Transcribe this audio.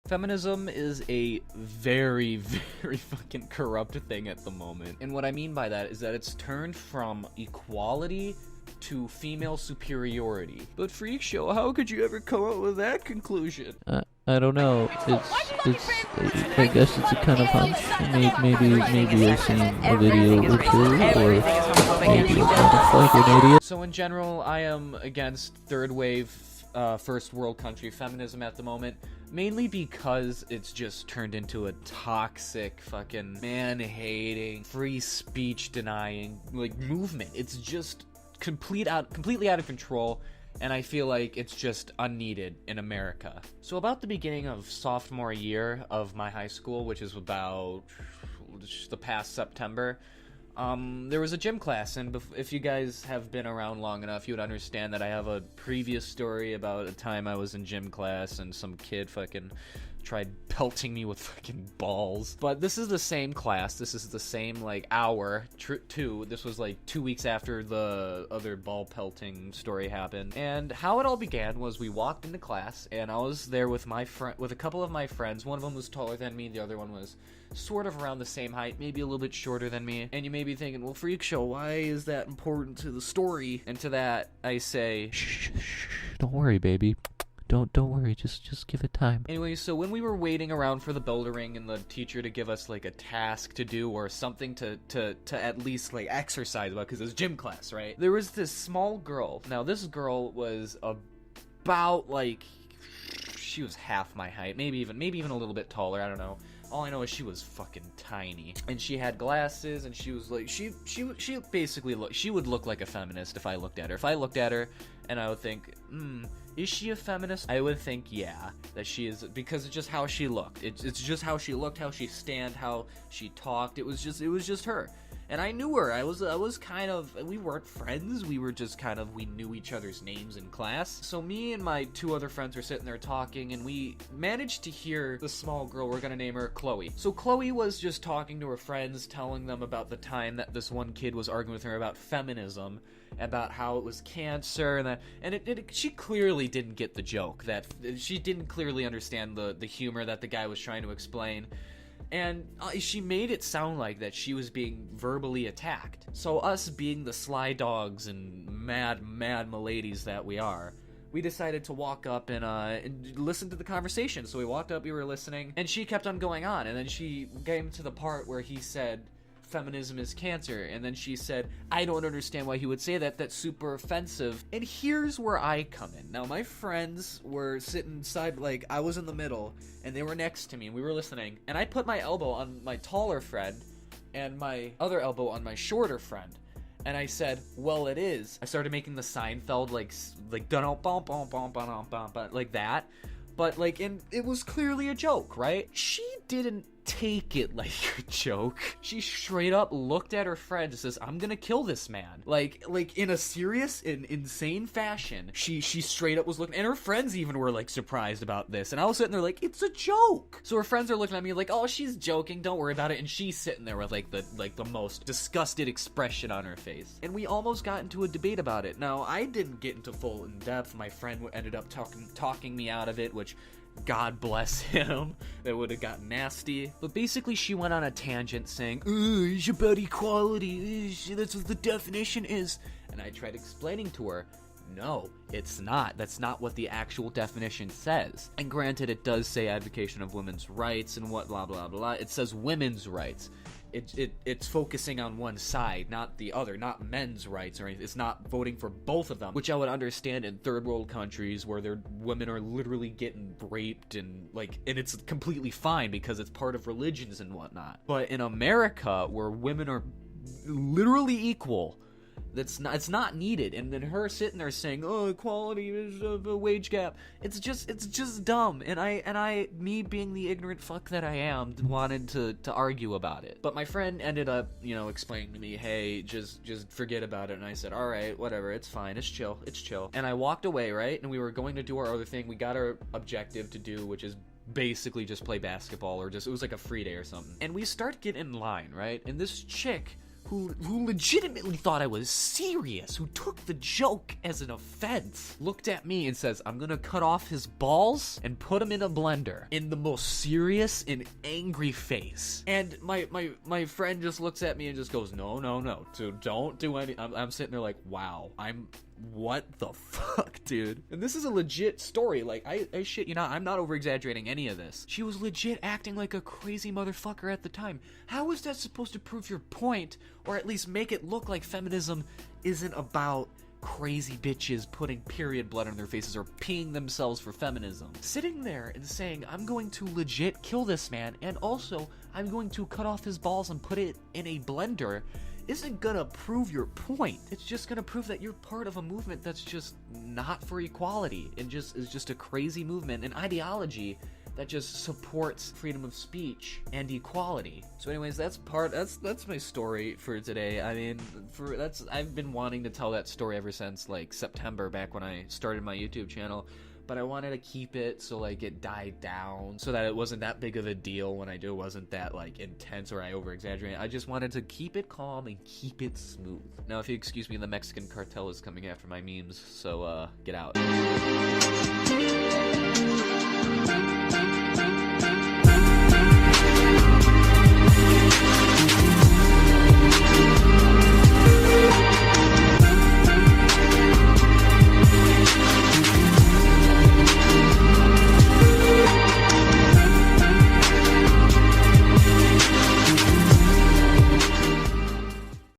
Feminism is a very, very fucking corrupt thing at the moment. And what I mean by that is that it's turned from equality to female superiority. But Freak Show, how could you ever come up with that conclusion? I don't know. I guess it's a kind of hunch. Maybe I've seen a video or two, or maybe I'm like an idiot. So in general, I am against third wave, first world country feminism at the moment. Mainly because it's just turned into a toxic, fucking man-hating, free speech denying, like, movement. It's just completely out of control, and I feel like it's just unneeded in America. So about the beginning of sophomore year of my high school, which is about the past September, there was a gym class, and if you guys have been around long enough, you would understand that I have a previous story about a time I was in gym class and some kid fucking tried pelting me with fucking balls. But this is the same class. This is the same, like, hour, too. This was, like, 2 weeks after the other ball pelting story happened. And how it all began was we walked into class, and I was there with with a couple of my friends. One of them was taller than me. The other one was sort of around the same height, maybe a little bit shorter than me. And you may be thinking, well, Freak Show, why is that important to the story? And to that, I say, shh, don't worry, baby. Don't worry, just give it time. Anyway, so when we were waiting around for the bell to ring and the teacher to give us, like, a task to do or something to at least, like, exercise about, because it was gym class, right? There was this small girl. Now, this girl was about, like, she was half my height, maybe even a little bit taller, I don't know. All I know is she was fucking tiny, and she had glasses, and she was like, she basically she would look like a feminist if I looked at her. If I looked at her, and I would think, is she a feminist? I would think, yeah, that she is, because it's just how she looked. It's just how she looked, how she stand, how she talked. It was just her. And I knew her. I was kind of, we weren't friends. We were just kind of, we knew each other's names in class. So me and my two other friends were sitting there talking, and we managed to hear the small girl, we're gonna name her Chloe. So Chloe was just talking to her friends, telling them about the time that this one kid was arguing with her about feminism, about how it was cancer, and she clearly didn't get the joke, that she didn't clearly understand the humor that the guy was trying to explain. And she made it sound like that she was being verbally attacked. So us being the sly dogs and mad miladies that we are, we decided to walk up and listen to the conversation. So we walked up, we were listening, and she kept on going on. And then she came to the part where he said, feminism is cancer, and then she said, I don't understand why he would say that, that's super offensive. And here's where I come in. Now, my friends were sitting side, like, I was in the middle, and they were next to me, and we were listening, and I put my elbow on my taller friend, and my other elbow on my shorter friend, and I said, well, it is. I started making the Seinfeld, like like that, but, like, and it was clearly a joke, right? She didn't take it like a joke. She straight up looked at her friend and says, I'm gonna kill this man. Like in a serious and insane fashion. She straight up was looking, and her friends even were, like, surprised about this. And I was sitting there like, it's a joke. So her friends are looking at me like, oh, she's joking, don't worry about it. And she's sitting there with, like, the most disgusted expression on her face. And we almost got into a debate about it. Now, I didn't get into full in depth. My friend ended up talking me out of it, which, God bless him. That would have gotten nasty. But basically, she went on a tangent saying, it's about equality. That's what the definition is. And I tried explaining to her, no, it's not. That's not what the actual definition says. And granted, it does say advocacy of women's rights and what blah, blah, blah. It says women's rights. It's focusing on one side, not the other, not men's rights or anything. It's not voting for both of them, which I would understand in third world countries where their women are literally getting raped and it's completely fine because it's part of religions and whatnot. But in America, where women are literally equal, it's not needed. And then her sitting there saying, oh, equality is a wage gap. It's just dumb. And I, me being the ignorant fuck that I am, wanted to argue about it. But my friend ended up, explaining to me, hey, just forget about it. And I said, all right, whatever, it's fine, it's chill. And I walked away, right? And we were going to do our other thing. We got our objective to do, which is basically just play basketball, or it was like a free day or something. And we start getting in line, right? And this chick who legitimately thought I was serious, who took the joke as an offense, looked at me and says, I'm gonna cut off his balls and put him in a blender, in the most serious and angry face. And my friend just looks at me and just goes, no, so don't do any. I'm sitting there like, wow, what the fuck, dude? And this is a legit story. Like, I shit you not, I'm not over exaggerating any of this. She was legit acting like a crazy motherfucker at the time. How is that supposed to prove your point, or at least make it look like feminism isn't about crazy bitches putting period blood on their faces or peeing themselves for feminism? Sitting there and saying, I'm going to legit kill this man, and also I'm going to cut off his balls and put it in a blender, isn't gonna prove your point. It's just gonna prove that you're part of a movement that's just not for equality, and is just a crazy movement, an ideology that just supports freedom of speech and equality. So anyways, that's my story for today. I mean, I've been wanting to tell that story ever since like September, back when I started my YouTube channel. But I wanted to keep it so like it died down, so that it wasn't that big of a deal when I do. It wasn't that like intense or I over exaggerate. I just wanted to keep it calm and keep it smooth. Now, if you excuse me, the Mexican cartel is coming after my memes, so get out.